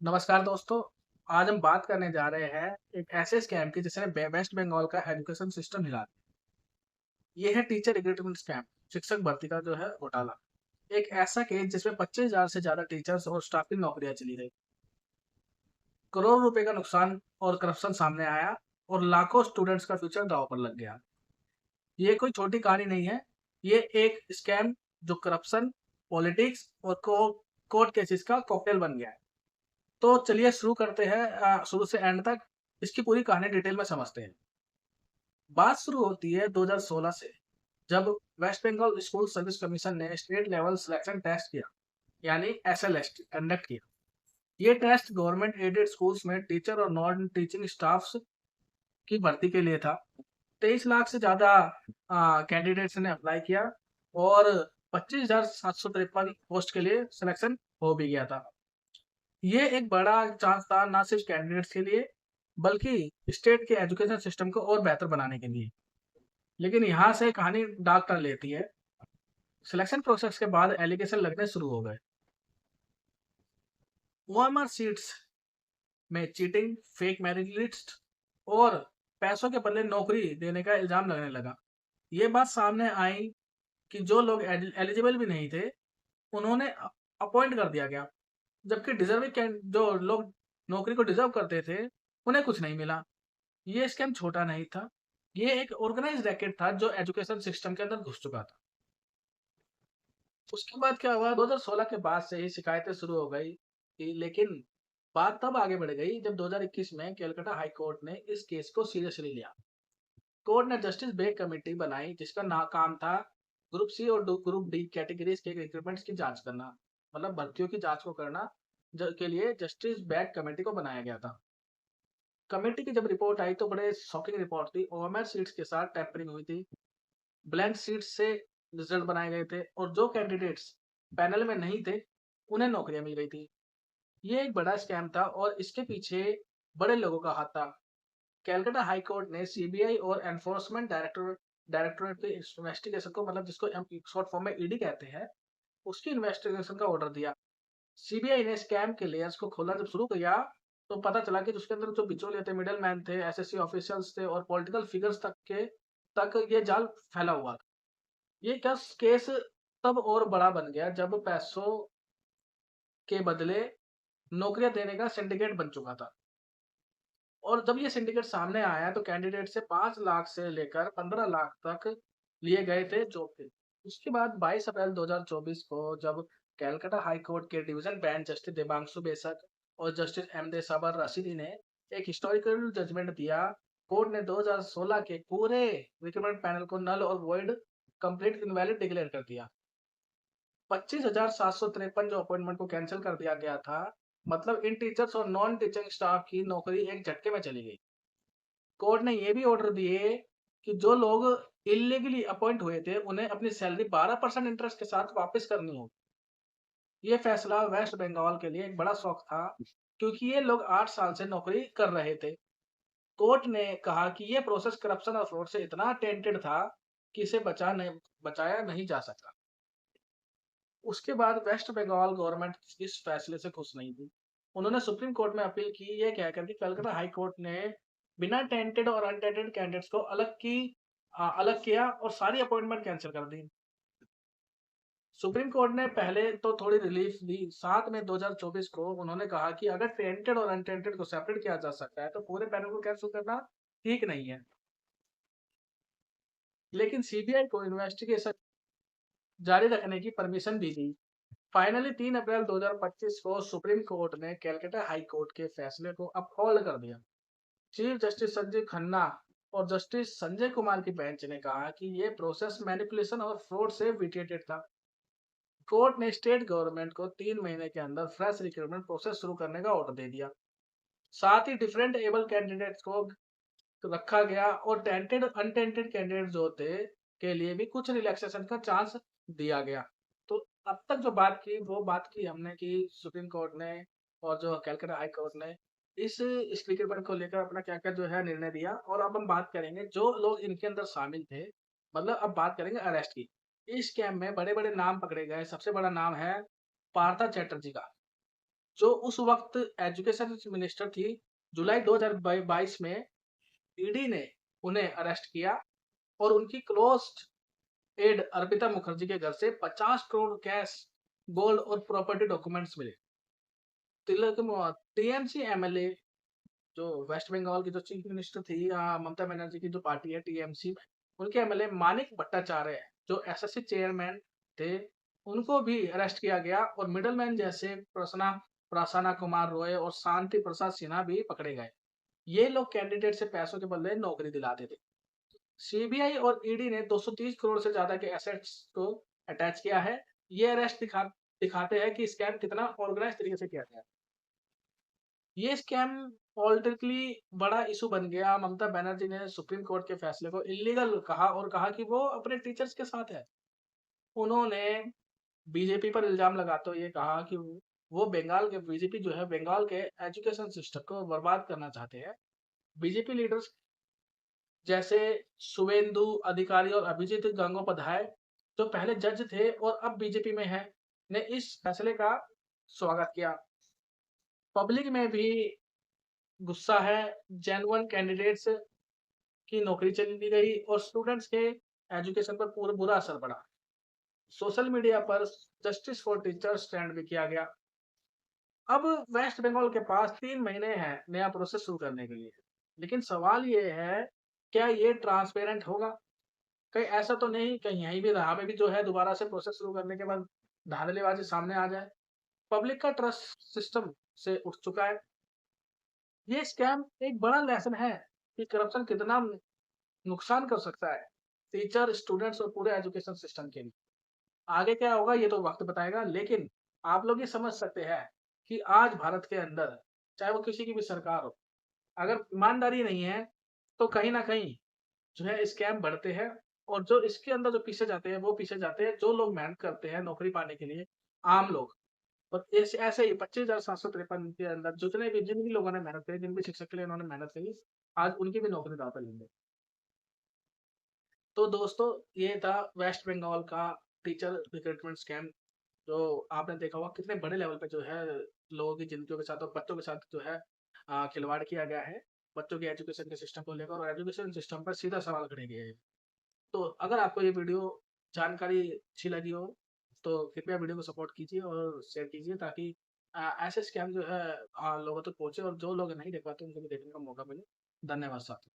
नमस्कार दोस्तों। आज हम बात करने जा रहे हैं एक ऐसे स्कैम की जिसने वेस्ट बंगाल का एजुकेशन सिस्टम हिला दिया। ये है टीचर रिक्रूटमेंट स्कैम, शिक्षक भर्ती का जो है घोटाला। एक ऐसा केस जिसमें 25,000 से ज्यादा टीचर्स और स्टाफ की नौकरियां चली गई, करोड़ रुपए का नुकसान और करप्शन सामने आया और लाखों स्टूडेंट्स का फ्यूचर दांव पर लग गया। ये कोई छोटी कहानी नहीं है। ये एक स्कैम जो करप्शन, पॉलिटिक्स और कोर्ट केसेस का कॉकटेल बन गया है। तो चलिए शुरू करते हैं, शुरू से एंड तक इसकी पूरी कहानी डिटेल में समझते हैं। बात शुरू होती है 2016 से, जब West Bengal school service commission ने स्टेट लेवल सिलेक्शन टेस्ट किया, यानी एसएलएस कंडक्ट किया। ये टेस्ट गवर्नमेंट एडेड स्कूल्स में टीचर और नॉन टीचिंग स्टाफ्स की भर्ती के लिए था। 23 लाख से ज्यादा कैंडिडेट्स ने अप्लाई किया और 25,753 पोस्ट के लिए सिलेक्शन हो भी गया था। ये एक बड़ा चांस था, ना सिर्फ कैंडिडेट्स के लिए बल्कि स्टेट के एजुकेशन सिस्टम को और बेहतर बनाने के लिए। लेकिन यहाँ से कहानी डार्क टर्न लेती है। सिलेक्शन प्रोसेस के बाद एलिगेशन लगने शुरू हो गए। ओएमआर सीट्स में चीटिंग, फेक मेरिट लिस्ट और पैसों के बदले नौकरी देने का इल्जाम लगने लगा। ये बात सामने आई कि जो लोग एलिजिबल भी नहीं थे, उन्होंने अपॉइंट कर दिया गया, जबकि डिजर्विंग जो लोग नौकरी को डिजर्व करते थे, उन्हें कुछ नहीं मिला। ये स्कैम छोटा नहीं था, ये एक ऑर्गेनाइज्ड रैकेट था जो एजुकेशन सिस्टम के अंदर घुस चुका था। उसके बाद क्या हुआ, 2016 के बाद से ही शिकायतें शुरू हो गई लेकिन बात तब आगे बढ़ गई जब 2021 में कलकत्ता हाई कोर्ट ने इस केस को सीरियसली लिया। कोर्ट ने जस्टिस बेग कमेटी बनाई जिसका काम था ग्रुप सी और ग्रुप डी कैटेगरीज के रिक्रूटमेंट्स की जांच करना, मतलब भर्तियों की जांच को करना। के लिए जस्टिस बेग कमेटी को बनाया गया था। कमेटी की जब रिपोर्ट आई तो बड़े शॉकिंग रिपोर्ट थी। ओएमआर सीट्स के साथ टैंपरिंग हुई थी, ब्लैंक सीट्स से रिजल्ट बनाए गए थे और जो कैंडिडेट्स पैनल में नहीं थे, उन्हें नौकरियां मिल गई थी। ये एक बड़ा स्कैम था और इसके पीछे बड़े लोगों का हाथ था। कैलकाटा हाई कोर्ट ने सीबीआई और एनफोर्समेंट डायरेक्टोरेट के इन्वेस्टिगेशन को, मतलब जिसको हम शॉर्ट फॉर्म में ईडी कहते हैं, उसकी इन्वेस्टिगेशन का ऑर्डर दिया। सीबीआई ने स्कैम के लेयर्स को खोलना जब शुरू किया तो पता चला कि उसके अंदर जो बिचौलिए थे, मिडल मैन थे, एसएससी ऑफिशियल्स थे और पॉलिटिकल फिगर्स तक ये जाल फैला हुआ था। ये केस तब और बड़ा बन गया जब पैसों के बदले नौकरियां देने का सिंडिकेट बन चुका था। और जब ये सिंडिकेट सामने आया तो कैंडिडेट से 5 लाख से लेकर 15 लाख तक लिए गए थे जॉब के। उसके बाद 22 अप्रैल 2024 को जब कैलकाटा हाई कोर्ट के डिवीजन बेंच जस्टिस देबांशु बेसक और जस्टिस एम दे सबर रशीदी ने एक हिस्टोरिकल जजमेंट दिया। कोर्ट ने 2016 के पूरे रिक्रूटमेंट पैनल को नल और वॉइड, कंप्लीट इनवैलिड डिक्लेयर कर दिया। 25,753 जो अपॉइंटमेंट को कैंसिल कर दिया गया था, मतलब इन टीचर्स और नॉन टीचिंग स्टाफ की नौकरी एक झटके में चली गई। कोर्ट ने ये भी ऑर्डर दिए कि जो लोग इलीगली अपॉइंट हुए थे उन्हें अपनी सैलरी 12% इंटरेस्ट के साथ वापस करनी होगी। ये फैसला वेस्ट बंगाल के लिए एक बड़ा शौक था, क्योंकि ये लोग 8 साल से नौकरी कर रहे थे। कोर्ट ने कहा कि ये प्रोसेस करप्शन और फ्रॉड से इतना टेंटेड था कि इसे बचाया नहीं जा सकता। उसके बाद वेस्ट बंगाल गवर्नमेंट इस फैसले से खुश नहीं थी। उन्होंने सुप्रीम कोर्ट में अपील की, ये कहकर कि कलकत्ता हाई कोर्ट ने बिना टेंटेड और अनटेंटेड कैंडिडेट्स को अलग किया और सारी अपॉइंटमेंट कैंसिल कर दी। सुप्रीम कोर्ट ने पहले तो थोड़ी रिलीफ दी, 7 मई 2024 को उन्होंने कहा कि अगर टेंटेड और अनटेंटेड को सेपरेट किया जा सकता है तो पूरे पैनल को कैंसिल करना ठीक नहीं है। लेकिन सीबीआई को इन्वेस्टिगेशन जारी रखने की परमिशन दी थी। फाइनली 3 अप्रैल 2025 को सुप्रीम कोर्ट ने कलकत्ता हाई कोर्ट के फैसले को अपहोल्ड कर दिया। चीफ जस्टिस संजीव खन्ना और जस्टिस संजय कुमार की बेंच ने कहा कि यह प्रोसेस मैनिपुलेशन और फ्रॉड से विटेटेड था। कोर्ट ने स्टेट गवर्नमेंट को 3 महीने के अंदर फ्रेश रिक्रूटमेंट प्रोसेस शुरू करने का ऑर्डर दे दिया। साथ ही डिफरेंट एबल कैंडिडेट्स को रखा गया और टेंटेड अनटेंटेड कैंडिडेट जो थे के लिए भी कुछ रिलैक्सेशन का चांस दिया गया। तो अब तक जो बात की वो बात की हमने कि सुप्रीम कोर्ट ने और जो कलकत्ता हाई कोर्ट ने इस रिक्रूटमेंट को लेकर अपना क्या क्या जो है निर्णय दिया। और अब हम बात करेंगे जो लोग इनके अंदर शामिल थे, मतलब अब बात करेंगे अरेस्ट की। इस स्कैम में बड़े बड़े नाम पकड़े गए। सबसे बड़ा नाम है पार्था चैटर्जी का। जो उस वक्त एजुकेशन मिनिस्टर थी। जुलाई 2022 में ईडी ने उन्हें अरेस्ट किया और उनकी क्लोज एड अर्पिता मुखर्जी के घर से 50 करोड़ कैश, गोल्ड और प्रॉपर्टी डॉक्यूमेंट्स मिले। तिलक टीएमसी एमएलए, जो वेस्ट बंगाल की जो चीफ मिनिस्टर थी, ममता बनर्जी की जो पार्टी है टीएमसी, उनके एमएलए मानिक भट्टाचार्य, जो एसएससी चेयरमैन थे, उनको भी अरेस्ट किया गया और मिडलमैन जैसे प्रसन्ना कुमार रॉय और शांति प्रसाद सिन्हा भी पकड़े गए। ये लोग कैंडिडेट से पैसों के बदले नौकरी दिलाते थे। सीबीआई और ईडी ने 230 करोड़ से ज्यादा के एसेट्स को अटैच किया है। ये अरेस्ट दिखाते हैं कि स्कैम कितना ऑर्गेनाइज तरीके से किया गया है। ये स्कैम पॉलिटिकली बड़ा इशू बन गया। ममता बनर्जी ने सुप्रीम कोर्ट के फैसले को इलीगल कहा और कहा कि वो अपने टीचर्स के साथ है। उन्होंने बीजेपी पर इल्जाम लगाते हुए ये कहा कि वो बंगाल के बीजेपी जो है बंगाल के एजुकेशन सिस्टम को बर्बाद करना चाहते हैं। बीजेपी लीडर्स जैसे शुवेंदु अधिकारी और अभिजीत गंगोपाध्याय, जो पहले जज थे और अब बीजेपी में हैं, ने इस फैसले का स्वागत किया। पब्लिक में भी गुस्सा है। जेन्युइन कैंडिडेट्स की नौकरी चली गई और स्टूडेंट्स के एजुकेशन पर पूरा बुरा असर पड़ा। सोशल मीडिया पर जस्टिस फॉर टीचर्स स्टैंड भी किया गया। अब वेस्ट बंगाल के पास 3 महीने हैं नया प्रोसेस शुरू करने के लिए, लेकिन सवाल ये है, क्या ये ट्रांसपेरेंट होगा? कहीं ऐसा तो नहीं कहीं यहीं भी यहाँ पे भी जो है दोबारा से प्रोसेस शुरू करने के बाद धांधलीबाजी सामने आ जाए। पब्लिक का ट्रस्ट सिस्टम से उठ चुका है। ये स्कैम एक बड़ा लेसन है कि करप्शन कितना नुकसान कर सकता है टीचर, स्टूडेंट्स और पूरे एजुकेशन सिस्टम के लिए। आगे क्या होगा ये तो वक्त बताएगा, लेकिन आप लोग ये समझ सकते हैं कि आज भारत के अंदर, चाहे वो किसी की भी सरकार हो, अगर ईमानदारी नहीं है तो कहीं ना कहीं जो है स्कैम बढ़ते हैं। और जो इसके अंदर जो पीछे जाते हैं वो पीछे जाते हैं जो लोग मेहनत करते हैं नौकरी पाने के लिए, आम लोग। और ऐसे ही 25,753 के अंदर जितने भी जिन भी लोगों ने मेहनत करी, जिन भी शिक्षक के लिए उन्होंने मेहनत करी, आज उनकी भी नौकरी दांव पे लेंगे। तो दोस्तों, ये था वेस्ट बंगाल का टीचर रिक्रूटमेंट स्कैम, जो आपने देखा होगा कितने बड़े लेवल पे जो है लोगों की जिंदगियों के साथ और बच्चों के साथ जो है खिलवाड़ किया गया है। बच्चों के एजुकेशन के सिस्टम को लेकर और एजुकेशन सिस्टम पर सीधा सवाल खड़े किए हैं। तो अगर आपको ये वीडियो जानकारी अच्छी लगी हो तो कृपया वीडियो को सपोर्ट कीजिए और शेयर कीजिए, ताकि ऐसे स्कैम जो है लोगों तक पहुंचे और जो लोग नहीं देख पाते उनको भी देखने का मौका मिले। धन्यवाद साथियों।